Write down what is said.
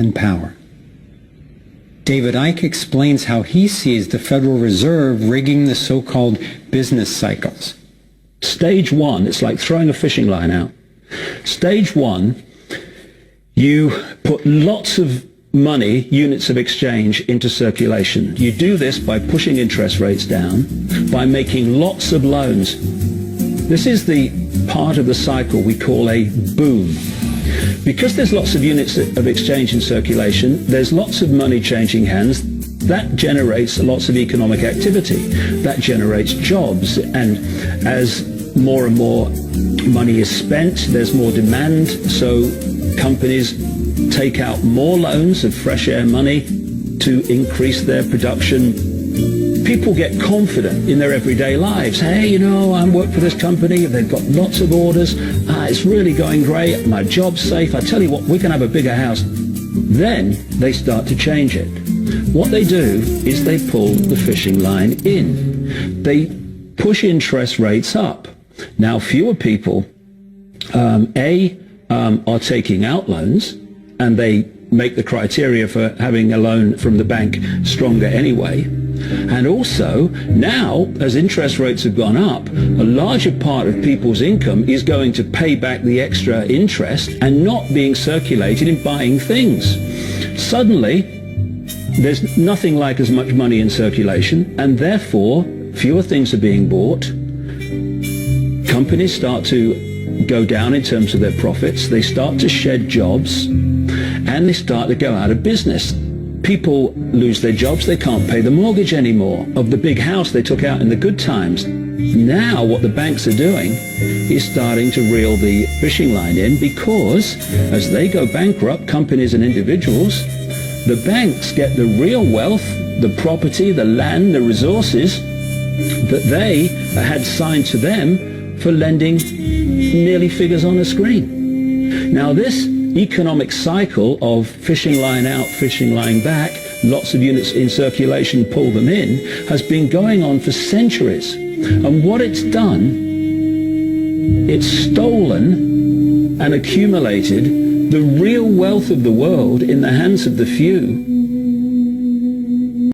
and power. David Icke explains how he sees the Federal Reserve rigging the so-called business cycles. Stage one, it's like throwing a fishing line out. Stage one, you put lots of money, units of exchange, into circulation. You do this by pushing interest rates down, by making lots of loans. This is the part of the cycle we call a boom. Because there's lots of units of exchange in circulation, there's lots of money changing hands. That generates lots of economic activity. That generates jobs. And as more and more money is spent, there's more demand. So companies take out more loans of fresh air money to increase their production. People get confident in their everyday lives. Hey, I work for this company. They've got lots of orders. It's really going great. My job's safe. I tell you what, we can have a bigger house. Then they start to change it. What they do is they pull the fishing line in. They push interest rates up. Now, fewer people, are taking out loans, and they make the criteria for having a loan from the bank stronger anyway. And also, now, as interest rates have gone up, a larger part of people's income is going to pay back the extra interest and not being circulated in buying things. Suddenly, there's nothing like as much money in circulation, and therefore, fewer things are being bought. Companies start to go down in terms of their profits. They start to shed jobs, and they start to go out of business. People lose their jobs. They can't pay the mortgage anymore of the big house they took out in the good times. Now what the banks are doing is starting to reel the fishing line in, because as they go bankrupt, companies and individuals, the banks get the real wealth, the property, the land, the resources that they had signed to them for lending merely figures on a screen. Now this economic cycle of fishing line out, fishing line back, lots of units in circulation, pull them in, has been going on for centuries. And what it's done, it's stolen and accumulated the real wealth of the world in the hands of the few,